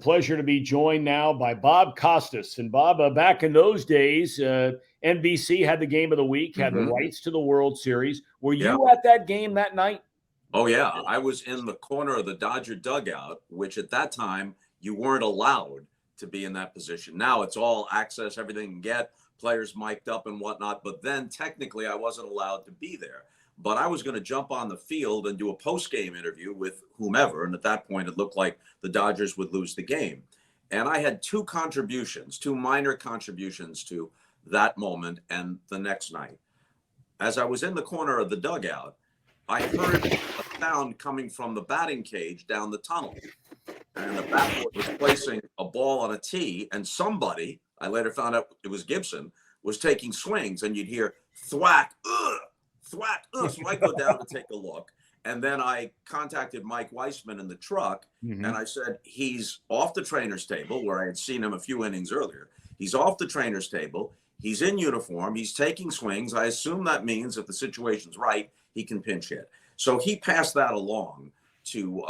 Pleasure to be joined now by Bob Costas. And Bob, back in those days, NBC had the game of the week, had the rights to the World Series. Were you at that game that night? Oh, yeah. I was in the corner of the Dodger dugout, which at that time you weren't allowed to be in that position. Now it's all access, everything you can get, players mic'd up and whatnot. But then technically I wasn't allowed to be there. But I was going to jump on the field and do a post-game interview with whomever. And at that point, it looked like the Dodgers would lose the game. And I had two minor contributions to that moment and the next night. As I was in the corner of the dugout, I heard a sound coming from the batting cage down the tunnel. And the bat was placing a ball on a tee, and somebody, I later found out it was Gibson, was taking swings, and you'd hear thwack, thwack. So I go down to take a look. And then I contacted Mike Weissman in the truck, and I said, he's off the trainer's table, where I had seen him a few innings earlier. He's off the trainer's table. He's in uniform. He's taking swings. I assume that means if the situation's right, he can pinch hit. So he passed that along to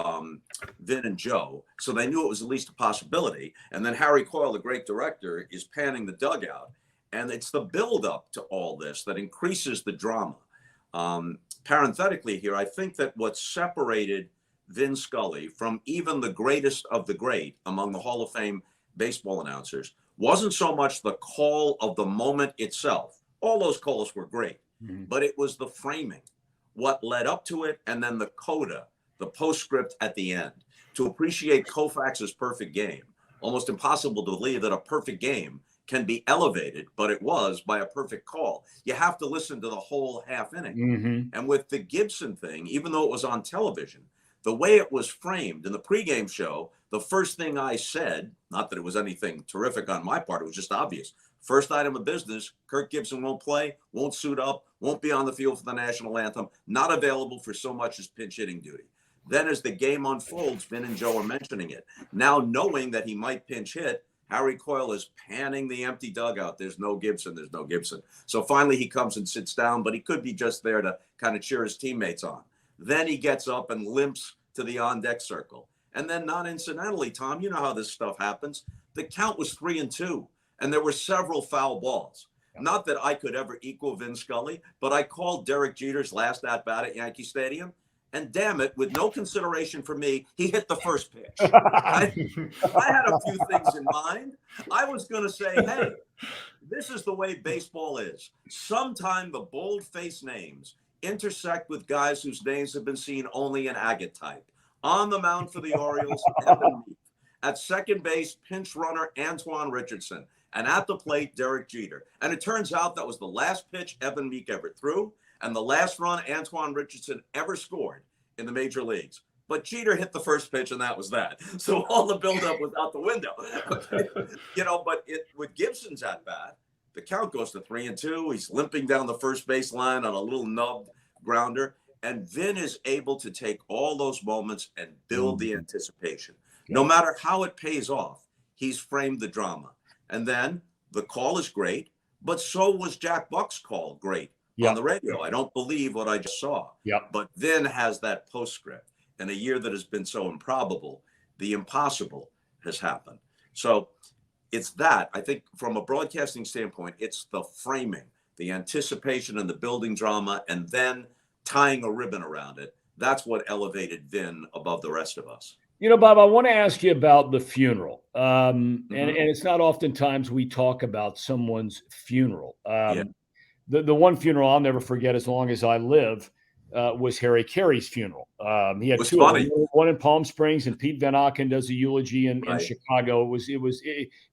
Vin and Joe. So they knew it was at least a possibility. And then Harry Coyle, the great director, is panning the dugout. And it's the buildup to all this that increases the drama. Parenthetically here, I think that what separated Vin Scully from even the greatest of the great among the Hall of Fame baseball announcers wasn't so much the call of the moment itself. All those calls were great, but it was the framing, what led up to it, and then the coda, the postscript at the end. To appreciate Koufax's perfect game, almost impossible to believe that a perfect game can be elevated, but it was by a perfect call. You have to listen to the whole half inning. And with the Gibson thing, even though it was on television, the way it was framed in the pregame show, the first thing I said, not that it was anything terrific on my part, it was just obvious. First item of business, Kirk Gibson won't play, won't suit up, won't be on the field for the national anthem, not available for so much as pinch hitting duty. Then as the game unfolds, Vin and Joe are mentioning it. Now knowing that he might pinch hit, Harry Coyle is panning the empty dugout. There's no Gibson. There's no Gibson. So finally he comes and sits down, but he could be just there to kind of cheer his teammates on. Then he gets up and limps to the on-deck circle. And then not incidentally, Tom, you know how this stuff happens. The count was 3-2, and there were several foul balls. Not that I could ever equal Vin Scully, but I called Derek Jeter's last at-bat at Yankee Stadium. And damn it, with no consideration for me, he hit the first pitch. I had a few things in mind. I was going to say, hey, this is the way baseball is. Sometime the bold-faced names intersect with guys whose names have been seen only in agate type. On the mound for the Orioles, Evan Meek. At second base, pinch runner Antoine Richardson. And at the plate, Derek Jeter. And it turns out that was the last pitch Evan Meek ever threw, and the last run Antoine Richardson ever scored in the major leagues. But Jeter hit the first pitch, and that was that. So all the buildup was out the window. But with Gibson's at bat, the count goes to 3-2. He's limping down the first base line on a little nubbed grounder. And Vin is able to take all those moments and build the anticipation. No matter how it pays off, he's framed the drama. And then the call is great, but so was Jack Buck's call great. On the radio. I don't believe what I just saw. But Vin has that postscript. In a year that has been so improbable, the impossible has happened. So it's that. I think from a broadcasting standpoint, it's the framing, the anticipation and the building drama, and then tying a ribbon around it. That's what elevated Vin above the rest of us. You know, Bob, I want to ask you about the funeral. And it's not oftentimes we talk about someone's funeral. The one funeral I'll never forget as long as I live was Harry Carey's funeral. He had two, one in Palm Springs, and Pete Van Auken does a eulogy in Chicago.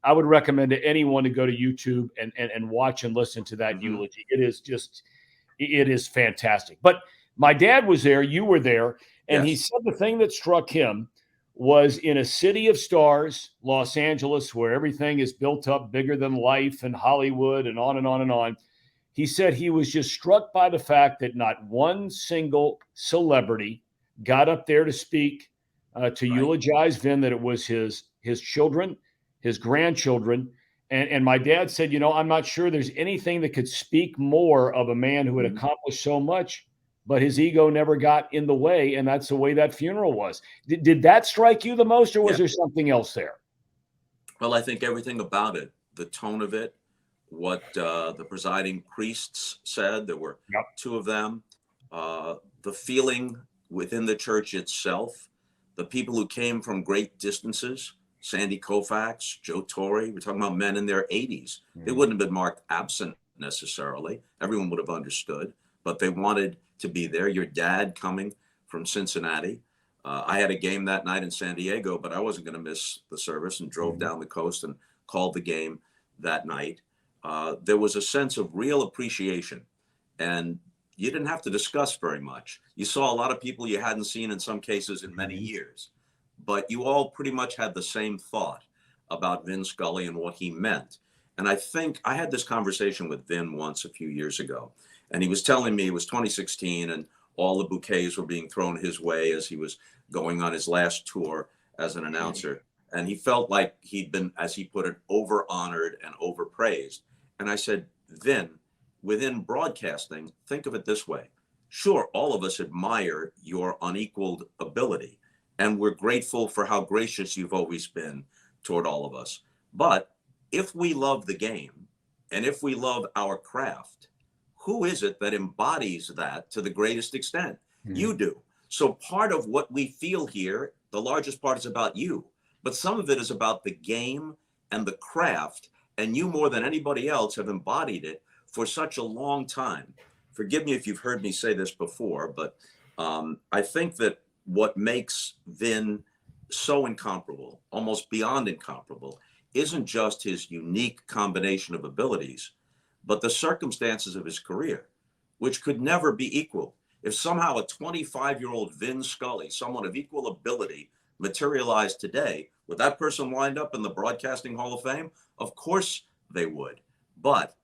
I would recommend to anyone to go to YouTube and watch and listen to that eulogy. It is fantastic. But my dad was there, you were there, and he said the thing that struck him was in a city of stars, Los Angeles, where everything is built up bigger than life, and Hollywood and on and on and on. He said he was just struck by the fact that not one single celebrity got up there to speak, to eulogize Vin, that it was his children, his grandchildren. And my dad said, I'm not sure there's anything that could speak more of a man who had accomplished so much, but his ego never got in the way. And that's the way that funeral was. Did that strike you the most, or was there something else there? Well, I think everything about it, the tone of it, what the presiding priests said, there were Yep. two of them, the feeling within the church itself, the people who came from great distances, Sandy Koufax, Joe Torre, we're talking about men in their 80s. They wouldn't have been marked absent necessarily. Everyone would have understood, but they wanted to be there. Your dad coming from Cincinnati. I had a game that night in San Diego, but I wasn't going to miss the service and drove down the coast and called the game that night. There was a sense of real appreciation, and you didn't have to discuss very much. You saw a lot of people you hadn't seen in some cases in many years, but you all pretty much had the same thought about Vin Scully and what he meant. And I think I had this conversation with Vin once a few years ago, and he was telling me it was 2016 and all the bouquets were being thrown his way as he was going on his last tour as an announcer. And he felt like he'd been, as he put it, over honored and overpraised. And I said, Vin, within broadcasting, think of it this way. Sure, all of us admire your unequaled ability, and we're grateful for how gracious you've always been toward all of us. But if we love the game and if we love our craft, who is it that embodies that to the greatest extent? You do. So part of what we feel here, the largest part is about you, but some of it is about the game and the craft, and you more than anybody else have embodied it for such a long time. Forgive me if you've heard me say this before, but I think that what makes Vin so incomparable, almost beyond incomparable, isn't just his unique combination of abilities, but the circumstances of his career, which could never be equal. If somehow a 25-year-old Vin Scully, someone of equal ability, materialized today, would that person wind up in the Broadcasting Hall of Fame? Of course they would. But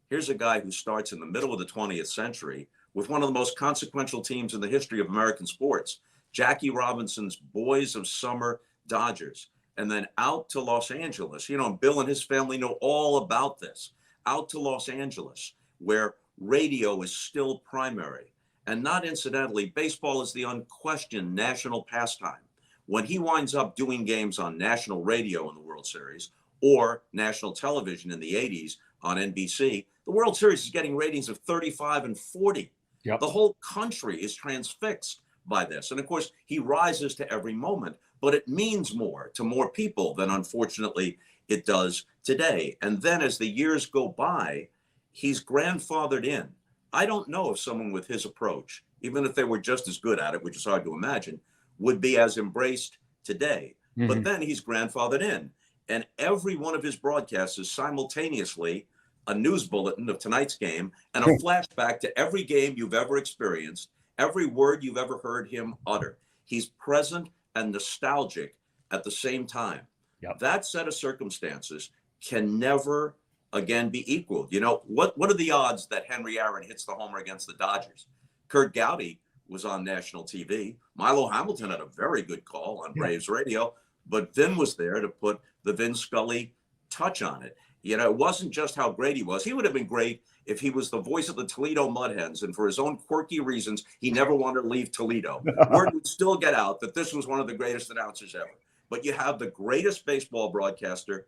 here's a guy who starts in the middle of the 20th century with one of the most consequential teams in the history of American sports, Jackie Robinson's Boys of Summer Dodgers, and then out to Los Angeles. You know, Bill and his family know all about this. Out to Los Angeles, where radio is still primary. And not incidentally, baseball is the unquestioned national pastime. When he winds up doing games on national radio in the World Series or national television in the 80s on NBC, the World Series is getting ratings of 35 and 40. Yep. The whole country is transfixed by this. And of course, he rises to every moment, but it means more to more people than unfortunately it does today. And then as the years go by, he's grandfathered in. I don't know if someone with his approach, even if they were just as good at it, which is hard to imagine, would be as embraced today. But then he's grandfathered in. And every one of his broadcasts is simultaneously a news bulletin of tonight's game and a flashback to every game you've ever experienced, every word you've ever heard him utter. He's present and nostalgic at the same time. Yep. That set of circumstances can never again be equaled. You know, what are the odds that Henry Aaron hits the homer against the Dodgers? Kurt Gowdy was on national TV. Milo Hamilton had a very good call on Braves radio, but Vin was there to put the Vin Scully touch on it. You know, it wasn't just how great he was. He would have been great if he was the voice of the Toledo Mudhens, and for his own quirky reasons, he never wanted to leave Toledo. Word would still get out that this was one of the greatest announcers ever. But you have the greatest baseball broadcaster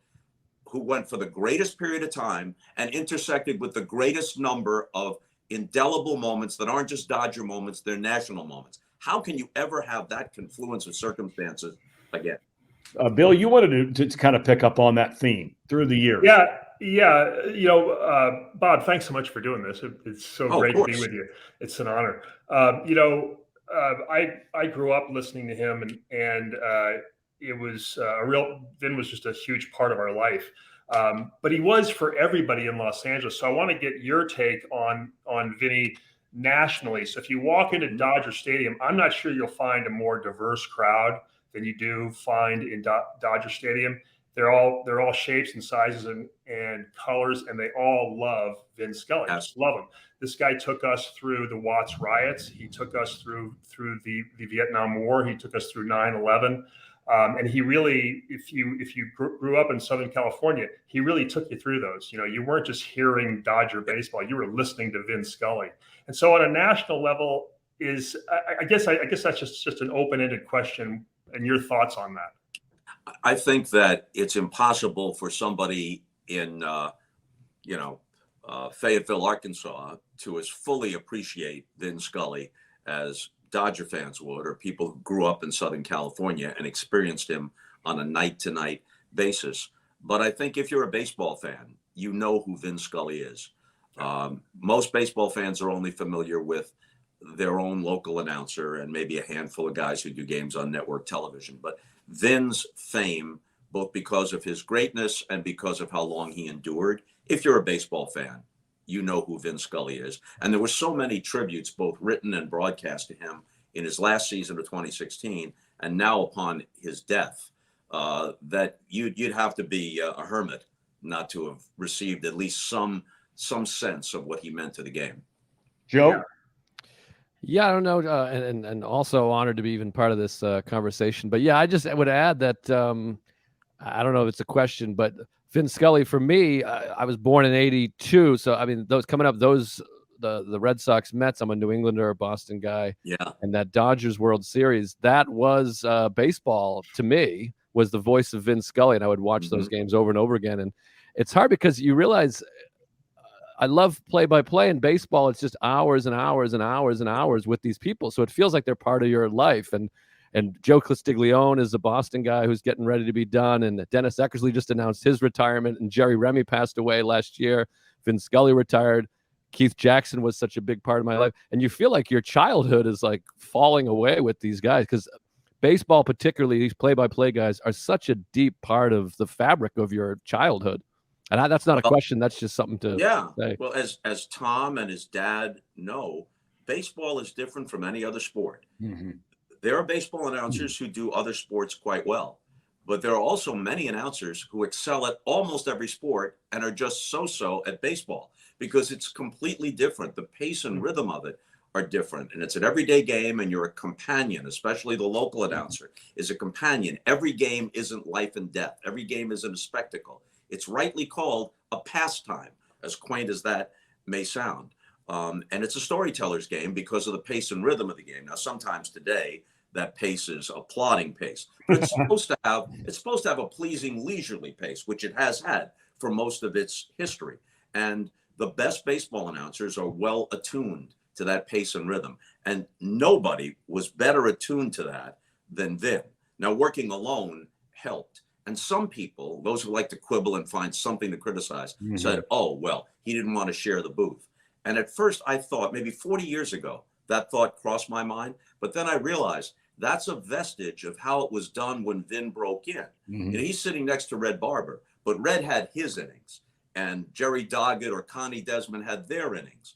who went for the greatest period of time and intersected with the greatest number of indelible moments that aren't just Dodger moments, they're national moments. How can you ever have that confluence of circumstances again? Bill, you wanted to kind of pick up on that theme through the years. Yeah. You know, Bob, thanks so much for doing this. It's so great to be with you. It's an honor. You know, I grew up listening to him, and it was Vin was just a huge part of our life. But he was for everybody in Los Angeles. So I want to get your take on Vinny nationally. So if you walk into Dodger Stadium, I'm not sure you'll find a more diverse crowd than you do find in Dodger Stadium. They're all shapes and sizes and colors, and they all love Vin Scully. Just love him. This guy took us through the Watts riots. He took us through the Vietnam War. He took us through 9/11. And he really, if you grew up in Southern California, he really took you through those. You know, you weren't just hearing Dodger baseball; you were listening to Vin Scully. And so, on a national level, I guess that's just an open-ended question, and your thoughts on that. I think that it's impossible for somebody in, Fayetteville, Arkansas, to as fully appreciate Vin Scully as Dodger fans would, or people who grew up in Southern California and experienced him on a night-to-night basis. But I think if you're a baseball fan, you know who Vin Scully is. Most baseball fans are only familiar with their own local announcer and maybe a handful of guys who do games on network television. But Vin's fame, both because of his greatness and because of how long he endured, if you're a baseball fan, you know who Vin Scully is. And there were so many tributes, both written and broadcast, to him in his last season of 2016 and now upon his death, that you'd have to be a hermit not to have received at least some sense of what he meant to the game. Joe? Yeah, I don't know, and also honored to be even part of this conversation. But yeah, I just would add that I don't know if it's a question, but Vin Scully, for me, I was born in '82, so I mean, those coming up, the Red Sox, Mets. I'm a New Englander, a Boston guy, Yeah. And that Dodgers World Series, that was baseball to me. Was the voice of Vin Scully, and I would watch those games over and over again. And it's hard because you realize I love play-by-play in baseball. It's just hours and hours and hours and hours with these people. So it feels like they're part of your life. And Joe Castiglione is a Boston guy who's getting ready to be done. And Dennis Eckersley just announced his retirement. And Jerry Remy passed away last year. Vin Scully retired. Keith Jackson was such a big part of my life. And you feel like your childhood is like falling away with these guys because baseball, particularly these play-by-play guys, are such a deep part of the fabric of your childhood. And that's not a question. That's just something to say. Well, as Tom and his dad know, baseball is different from any other sport. There are baseball announcers who do other sports quite well, but there are also many announcers who excel at almost every sport and are just so-so at baseball because it's completely different. The pace and rhythm of it are different, and it's an everyday game, and you're a companion. Especially the local announcer is a companion. Every game isn't life and death. Every game isn't a spectacle. It's rightly called a pastime, as quaint as that may sound. And it's a storyteller's game because of the pace and rhythm of the game. Now, sometimes today that pace is a plodding pace, but it's supposed to have a pleasing, leisurely pace, which it has had for most of its history. And the best baseball announcers are well attuned to that pace and rhythm. And nobody was better attuned to that than Vin. Now, working alone helped. And some people, those who like to quibble and find something to criticize, said, oh, well, he didn't want to share the booth. And at first I thought, maybe 40 years ago, that thought crossed my mind. But then I realized that's a vestige of how it was done when Vin broke in. And he's sitting next to Red Barber, but Red had his innings. And Jerry Doggett or Connie Desmond had their innings.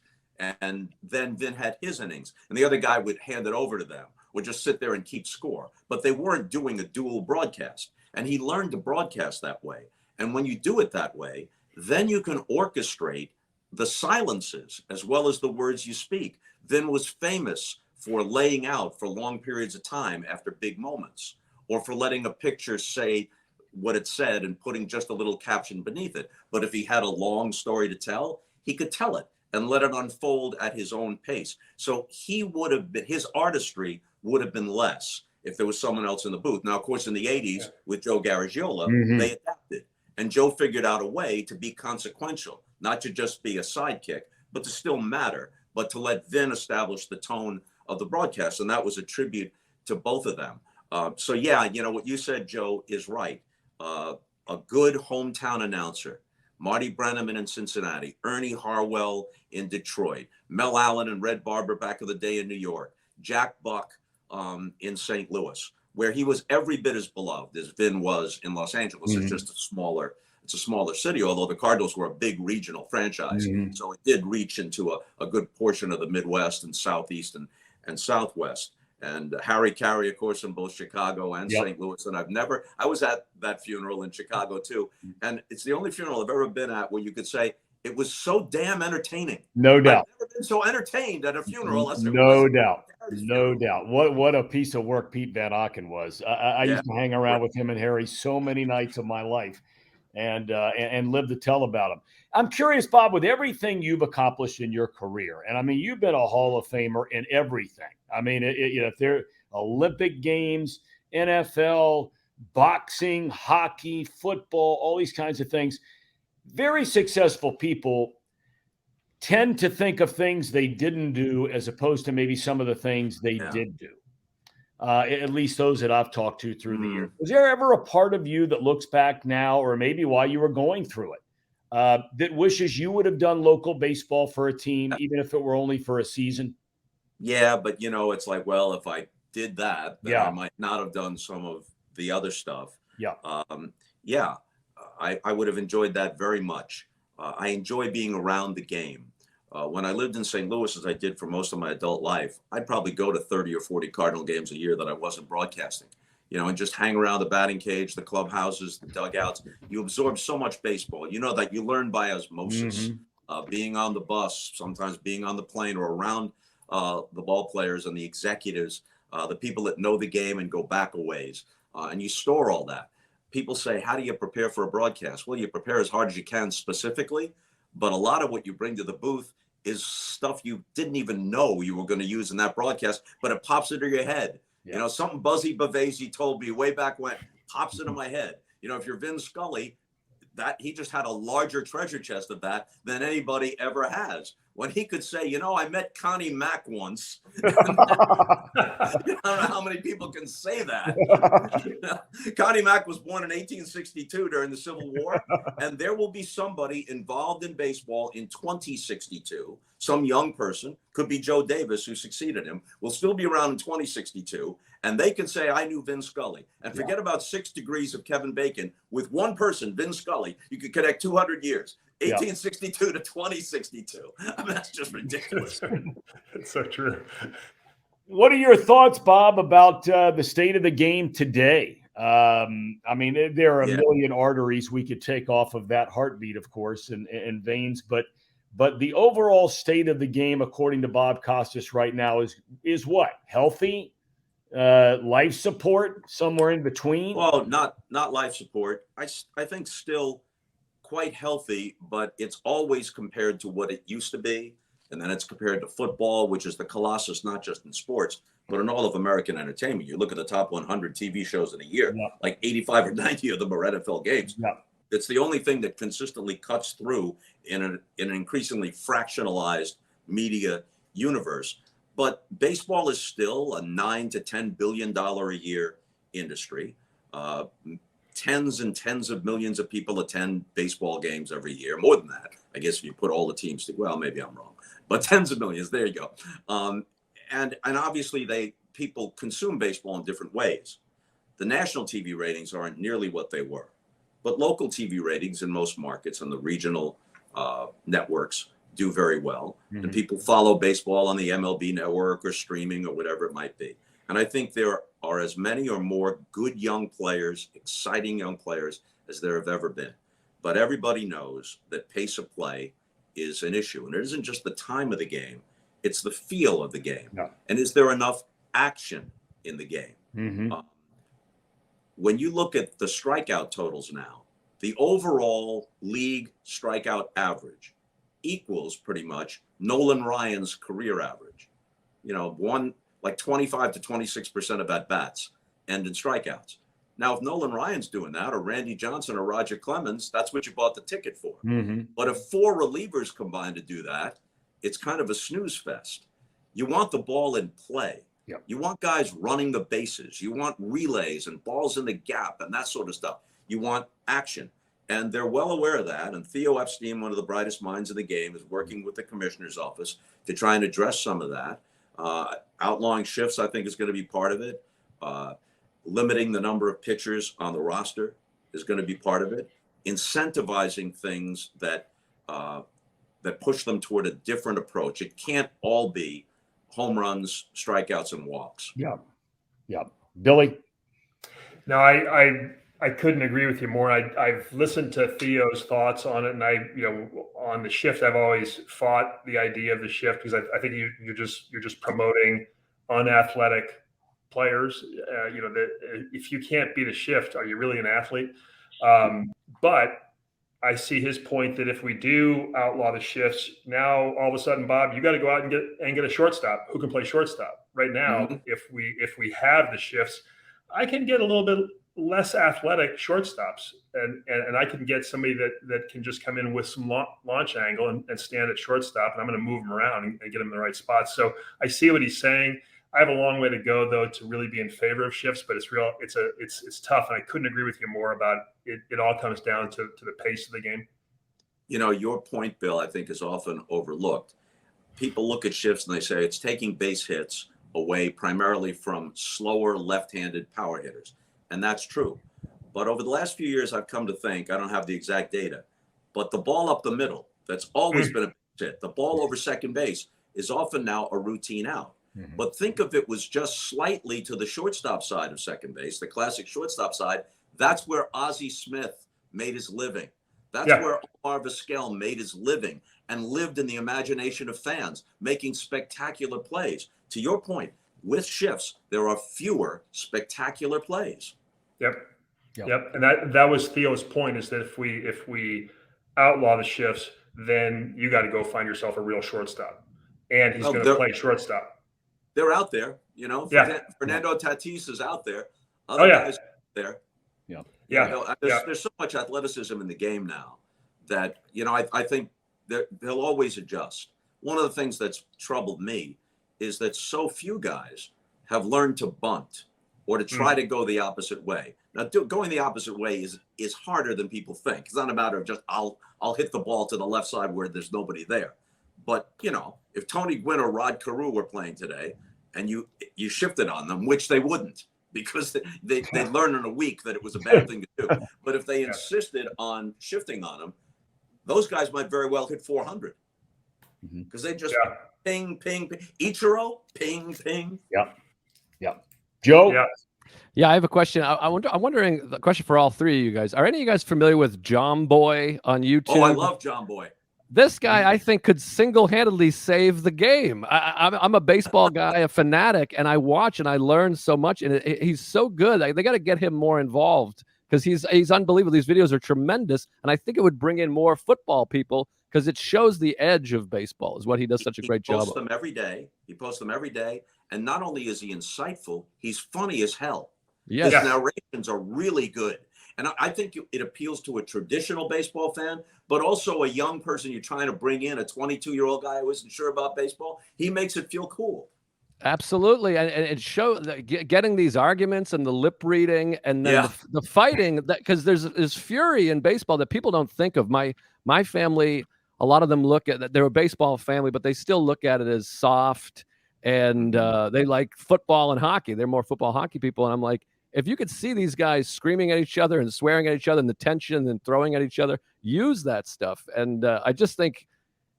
And then Vin had his innings. And the other guy would hand it over to them, would just sit there and keep score. But they weren't doing a dual broadcast. And he learned to broadcast that way. And when you do it that way, then you can orchestrate the silences as well as the words you speak. Vin was famous for laying out for long periods of time after big moments, or for letting a picture say what it said and putting just a little caption beneath it. But if he had a long story to tell, he could tell it and let it unfold at his own pace. So his artistry would have been less if there was someone else in the booth. Now, of course, in the 80s with Joe Garagiola, they adapted. And Joe figured out a way to be consequential, not to just be a sidekick, but to still matter, but to let Vin establish the tone of the broadcast. And that was a tribute to both of them. So, yeah, what you said, Joe, is right. A good hometown announcer, Marty Brenneman in Cincinnati, Ernie Harwell in Detroit, Mel Allen and Red Barber back in the day in New York, Jack Buck in St. Louis, where he was every bit as beloved as Vin was in Los Angeles. It's just it's a smaller city, although the Cardinals were a big regional franchise. So it did reach into a good portion of the Midwest and Southeast and Southwest. And Harry Carey, of course, in both Chicago and St. Louis. And I was at that funeral in Chicago too. And it's the only funeral I've ever been at where you could say, it was so damn entertaining. No doubt. I've never been so entertained at a funeral as it No was. doubt. No doubt. What a piece of work Pete Van Auken was. I used to hang around with him and Harry so many nights of my life and live to tell about him. I'm curious, Bob, with everything you've accomplished in your career, and I mean, you've been a Hall of Famer in everything. I mean, if they're Olympic Games, NFL, boxing, hockey, football, all these kinds of things. Very successful people tend to think of things they didn't do as opposed to maybe some of the things they did do. At least those that I've talked to through the years. Was there ever a part of you that looks back now, or maybe while you were going through it, that wishes you would have done local baseball for a team, even if it were only for a season? Yeah, but it's like, well, if I did that, then I might not have done some of the other stuff. Yeah. I would have enjoyed that very much. I enjoy being around the game. When I lived in St. Louis, as I did for most of my adult life, I'd probably go to 30 or 40 Cardinal games a year that I wasn't broadcasting, and just hang around the batting cage, the clubhouses, the dugouts. You absorb so much baseball, that you learn by osmosis, being on the bus, sometimes being on the plane or around the ball players and the executives, the people that know the game and go back a ways. And you store all that. People say, how do you prepare for a broadcast? Well, you prepare as hard as you can specifically, but a lot of what you bring to the booth is stuff you didn't even know you were going to use in that broadcast, but it pops into your head. Yeah. Something Buzzy Bavasi told me way back when pops into my head. If you're Vin Scully, that he just had a larger treasure chest of that than anybody ever has. When he could say, I met Connie Mack once. I don't know how many people can say that. Connie Mack was born in 1862 during the Civil War, and there will be somebody involved in baseball in 2062. Some young person, could be Joe Davis, who succeeded him, will still be around in 2062, and they can say, I knew Vin Scully. And forget about 6 degrees of Kevin Bacon. With one person, Vin Scully, you could connect 200 years. 1862 to 2062. I mean, that's just ridiculous. It's so true. What are your thoughts, Bob, about the state of the game today? I mean, there are a million arteries we could take off of that heartbeat, of course, and veins, but the overall state of the game, according to Bob Costas right now, is what? Healthy? Life support? Somewhere in between? Well, not life support. I think still quite healthy, but it's always compared to what it used to be. And then it's compared to football, which is the colossus, not just in sports, but in all of American entertainment. You look at the top 100 TV shows in a year, like 85 or 90 of them are NFL games. It's the only thing that consistently cuts through in an increasingly fractionalized media universe. But baseball is still a $9 to $10 billion a year industry. Tens and tens of millions of people attend baseball games every year. More than that, I guess, if you put all the teams together. Well, maybe I'm wrong, but tens of millions. There you go. And obviously people consume baseball in different ways. The national TV ratings aren't nearly what they were, but local TV ratings in most markets and the regional networks do very well. And people follow baseball on the MLB network or streaming or whatever it might be. And I think there are as many or more good young players, exciting young players, as there have ever been. But everybody knows that pace of play is an issue. And it isn't just the time of the game, it's the feel of the game. And is there enough action in the game? When you look at the strikeout totals now, the overall league strikeout average equals pretty much Nolan Ryan's career average. Like 25 to 26% of at-bats end in strikeouts. Now, if Nolan Ryan's doing that, or Randy Johnson or Roger Clemens, that's what you bought the ticket for. But if 4 relievers combine to do that, it's kind of a snooze fest. You want the ball in play. You want guys running the bases. You want relays and balls in the gap and that sort of stuff. You want action. And they're well aware of that. And Theo Epstein, one of the brightest minds in the game, is working with the commissioner's office to try and address some of that. Outlawing shifts, I think, is going to be part of it. Limiting the number of pitchers on the roster is going to be part of it. Incentivizing things that push them toward a different approach. It can't all be home runs, strikeouts, and walks. Billy? No, I couldn't agree with you more. I've listened to Theo's thoughts on it, and on the shift, I've always fought the idea of the shift because I think you're just promoting unathletic players. That if you can't beat a shift, are you really an athlete? But I see his point that if we do outlaw the shifts, now all of a sudden, Bob, you got to go out and get a shortstop who can play shortstop. Right now, if we have the shifts, I can get a little bit less athletic shortstops, and I can get somebody that can just come in with some launch angle and stand at shortstop, and I'm going to move him around and get him in the right spot. So I see what he's saying. I have a long way to go, though, to really be in favor of shifts, but it's tough, and I couldn't agree with you more about it. It all comes down to the pace of the game. Your point, Bill, I think is often overlooked. People look at shifts and they say it's taking base hits away primarily from slower left-handed power hitters. And that's true. But over the last few years, I've come to think, I don't have the exact data, but the ball up the middle, that's always been a base hit. The ball over second base is often now a routine out. Mm-hmm. But think if it was just slightly to the shortstop side of second base, the classic shortstop side, that's where Ozzie Smith made his living. That's where Omar Vizquel made his living and lived in the imagination of fans, making spectacular plays. To your point, with shifts, there are fewer spectacular plays. Yep. And that was Theo's point, is that if we outlaw the shifts, then you got to go find yourself a real shortstop, and he's going to play shortstop. They're out there, Fernando Tatis is out there. Other guys out there. Yeah. There's so much athleticism in the game now that, I think they'll always adjust. One of the things that's troubled me is that so few guys have learned to bunt or to try to go the opposite way. Now, going the opposite way is harder than people think. It's not a matter of just I'll hit the ball to the left side where there's nobody there. But, if Tony Gwynn or Rod Carew were playing today and you shifted on them, which they wouldn't, because they'd learn in a week that it was a bad thing to do. But if they insisted on shifting on them, those guys might very well hit 400 because they just ping, ping, ping. Ichiro, ping, ping. Yeah. Joe? Yeah, I have a question. I'm wondering, the question for all three of you guys. Are any of you guys familiar with John Boy on YouTube? Oh, I love John Boy. This guy, I think, could single-handedly save the game. I'm a baseball guy, a fanatic, and I watch and I learn so much. And he's so good. They got to get him more involved because he's unbelievable. These videos are tremendous, and I think it would bring in more football people because it shows the edge of baseball. Is what he does such a great job. He posts them every day. And not only is he insightful, he's funny as hell. Yes. His narrations are really good. And I think it appeals to a traditional baseball fan, but also a young person you're trying to bring in, a 22-year-old guy who isn't sure about baseball. He makes it feel cool. Absolutely. And it shows getting these arguments and the lip reading and then the fighting, because there's fury in baseball that people don't think of. My family, a lot of them look at that. They're a baseball family, but they still look at it as soft, and they like football and hockey. They're more football hockey people. And I'm like, if you could see these guys screaming at each other and swearing at each other and the tension and throwing at each other, use that stuff. And I just think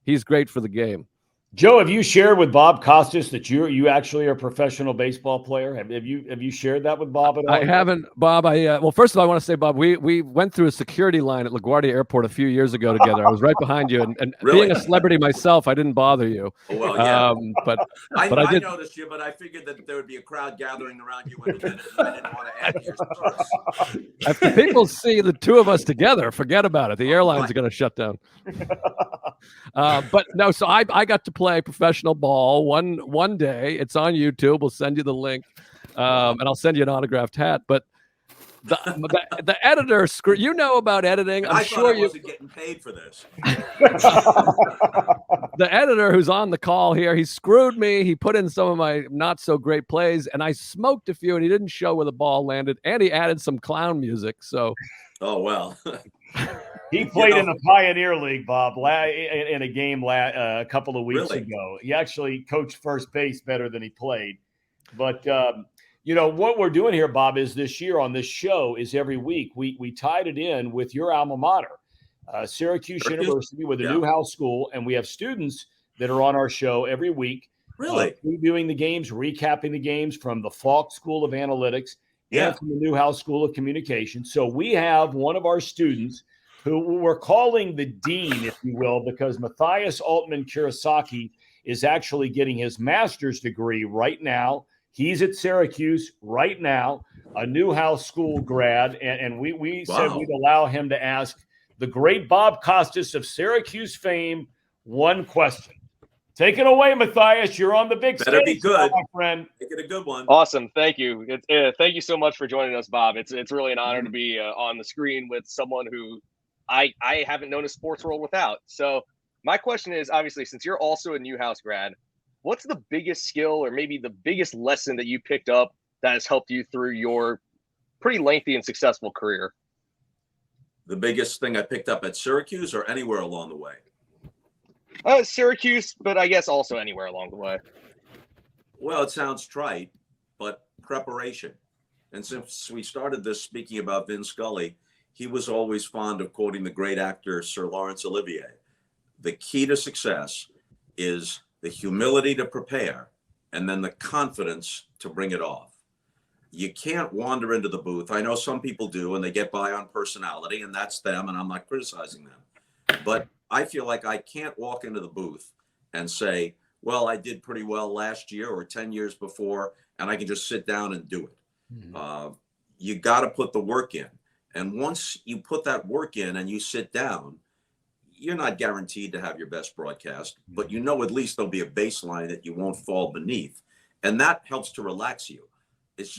he's great for the game. Joe, have you shared with Bob Costas that you actually are a professional baseball player? Have you shared that with Bob at all? I haven't, Bob. Well, first of all, I want to say, Bob, we went through a security line at LaGuardia Airport a few years ago together. I was right behind you, and Really? Being a celebrity myself, I didn't bother you. Oh, well, yeah. But I did noticed you, but I figured that there would be a crowd gathering around you in a minute, and I didn't want to add to your stories. If the people see the two of us together, forget about it. The airlines are going to shut down. But no, so I got to play professional ball one day. It's on YouTube. We'll send you the link, and I'll send you an autographed hat. But the editor, you know about editing. I'm sure I wasn't getting paid for this. The editor who's on the call here, he screwed me. He put in some of my not so great plays, and I smoked a few, and he didn't show where the ball landed, and he added some clown music. So, oh well. He played in the Pioneer League, Bob, in a game a couple of weeks ago. He actually coached first base better than he played. But, what we're doing here, Bob, is this year on this show is every week we tied it in with your alma mater, Syracuse University, with a Newhouse School. And we have students that are on our show every week. Really? Reviewing the games, recapping the games from the Falk School of Analytics and from the Newhouse School of Communication. So we have one of our students who we're calling the dean, if you will, because Matthias Altman Kurosaki is actually getting his master's degree right now. He's at Syracuse right now, a Newhouse School grad, and we said we'd allow him to ask the great Bob Costas of Syracuse fame one question. Take it away, Matthias. You're on the big Better stage, be good, my friend. Make it a good one. Awesome. Thank you. Thank you so much for joining us, Bob. It's really an honor to be on the screen with someone who I haven't known a sports world without. So my question is, obviously, since you're also a Newhouse grad, what's the biggest skill or maybe the biggest lesson that you picked up that has helped you through your pretty lengthy and successful career? The biggest thing I picked up at Syracuse or anywhere along the way? Syracuse, but I guess also anywhere along the way. Well, it sounds trite, but preparation. And since we started this speaking about Vin Scully, he was always fond of quoting the great actor Sir Laurence Olivier. The key to success is the humility to prepare and then the confidence to bring it off. You can't wander into the booth. I know some people do, and they get by on personality, and that's them, and I'm not criticizing them. But I feel like I can't walk into the booth and say, well, I did pretty well last year or 10 years before, and I can just sit down and do it. Mm-hmm. You got to put the work in. And once you put that work in and you sit down, you're not guaranteed to have your best broadcast, but you know at least there'll be a baseline that you won't fall beneath. And that helps to relax you.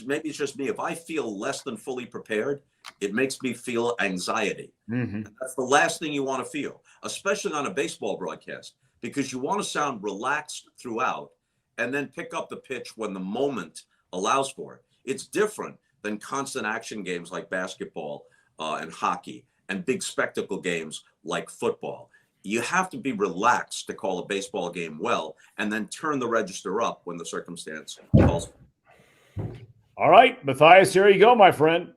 Maybe it's just me. If I feel less than fully prepared, it makes me feel anxiety. Mm-hmm. That's the last thing you want to feel, especially on a baseball broadcast, because you want to sound relaxed throughout and then pick up the pitch when the moment allows for it. It's different than constant action games like basketball and hockey and big spectacle games like football. You have to be relaxed to call a baseball game well and then turn the register up when the circumstance calls. All right, Matthias, here you go, my friend.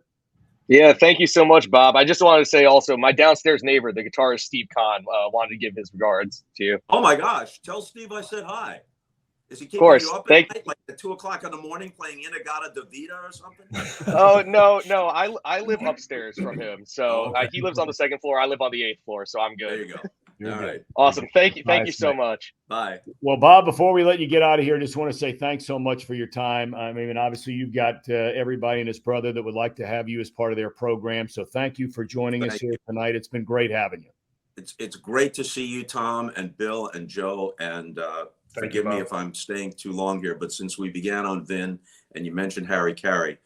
Yeah, thank you so much, Bob. I just wanted to say also, my downstairs neighbor, the guitarist Steve Kahn, wanted to give his regards to you. Oh my gosh! Tell Steve I said hi. Is he keeping you up at night, like at 2:00 in the morning, playing Inagata Davida or something? Oh no! I live upstairs from him, so he lives on the second floor. I live on the 8th floor, so I'm good. There you go. All right. Awesome. Thank you so much. Bye. Well, Bob, before we let you get out of here, I just want to say thanks so much for your time. I mean, obviously you've got everybody and his brother that would like to have you as part of their program. So thank you for joining us here tonight. It's been great having you. It's great to see you, Tom and Bill and Joe. And forgive me if I'm staying too long here, but since we began on Vin and you mentioned Harry Carey,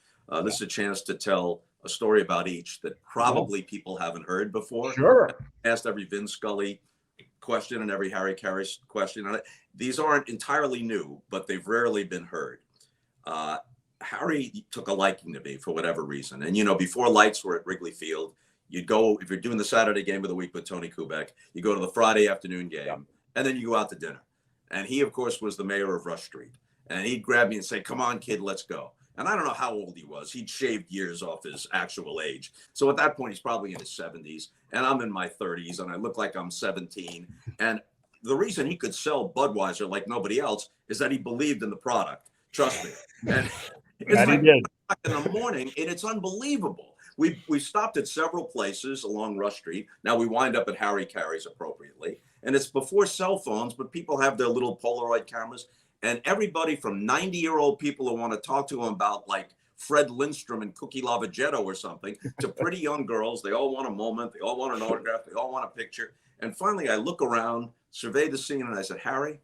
this is a chance to tell a story about each that probably people haven't heard before. Sure. I asked every Vin Scully question and every Harry Carey question on it. These aren't entirely new, but they've rarely been heard. Harry took a liking to me for whatever reason. And, you know, before lights were at Wrigley Field, you'd go, if you're doing the Saturday game of the week with Tony Kubek, you go to the Friday afternoon game, and then you go out to dinner. And he, of course, was the mayor of Rush Street. And he'd grab me and say, come on, kid, let's go. And I don't know how old he was. He'd shaved years off his actual age. So at that point, he's probably in his 70s. And I'm in my 30s, and I look like I'm 17. And the reason he could sell Budweiser like nobody else is that he believed in the product. Trust me. And it's like in the morning, and it's unbelievable. We've stopped at several places along Rush Street. Now we wind up at Harry Carey's appropriately. And it's before cell phones, but people have their little Polaroid cameras. And everybody from 90-year-old people who want to talk to him about like Fred Lindstrom and Cookie Lavagetto or something to pretty young girls. They all want a moment. They all want an autograph. They all want a picture. And finally, I look around, survey the scene, and I said, Harry,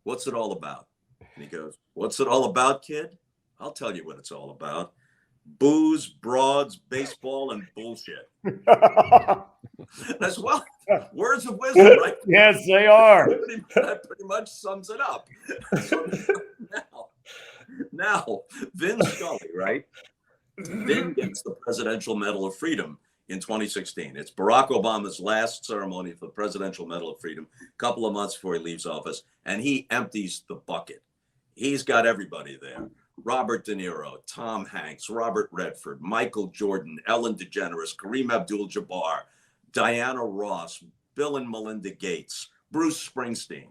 what's it all about? And he goes, what's it all about, kid? I'll tell you what it's all about. Booze, broads, baseball, and bullshit. As well, words of wisdom, right? Yes, they are. That pretty much sums it up. So now, Vin Scully, right? Vin gets the Presidential Medal of Freedom in 2016. It's Barack Obama's last ceremony for the Presidential Medal of Freedom, a couple of months before he leaves office, and he empties the bucket. He's got everybody there. Robert De Niro, Tom Hanks, Robert Redford, Michael Jordan, Ellen DeGeneres, Kareem Abdul-Jabbar, Diana Ross, Bill and Melinda Gates, Bruce Springsteen,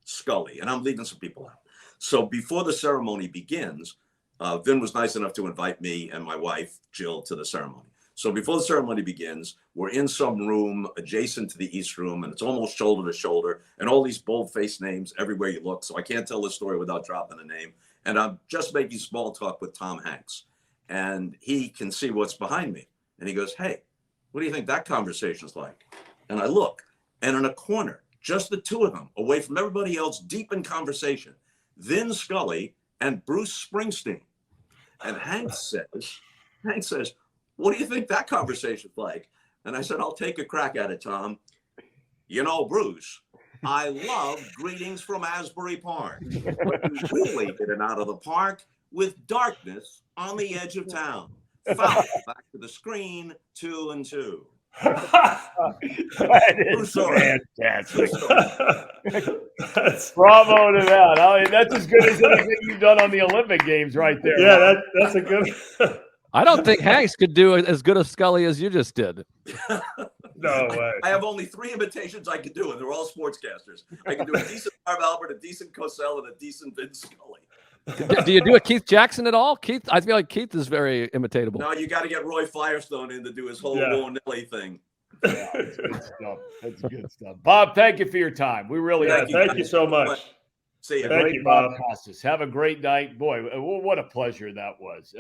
Scully, and I'm leaving some people out. So before the ceremony begins, Vin was nice enough to invite me and my wife, Jill, to the ceremony. So before the ceremony begins, we're in some room adjacent to the East Room, and it's almost shoulder to shoulder, and all these bold-faced names everywhere you look. So I can't tell the story without dropping a name. And I'm just making small talk with Tom Hanks. And he can see what's behind me. And he goes, hey, what do you think that conversation's like? And I look, and in a corner, just the two of them, away from everybody else, deep in conversation. Vin Scully and Bruce Springsteen. And Hank says, what do you think that conversation's like? And I said, I'll take a crack at it, Tom. You know, Bruce, I love Greetings from Asbury Park. But you really hit it out of the park with Darkness on the Edge of Town. Foul back to the screen, 2 and 2. That is fantastic. Bravo to that. I mean, that's as good as anything you've done on the Olympic Games right there. Yeah, that's a good. I don't think Hanks could do as good a Scully as you just did. No way. I have only 3 imitations I could do, and they're all sportscasters. I can do a decent Marv Albert, a decent Cosell, and a decent Vin Scully. Do you do a Keith Jackson at all? Keith, I feel like Keith is very imitatable. No, you got to get Roy Firestone in to do his whole Nelly thing. Yeah, that's good stuff. That's good stuff. Bob, thank you for your time. We really thank you so much. See you. Thank you, Bob Costas. Have a great night. Boy, what a pleasure that was.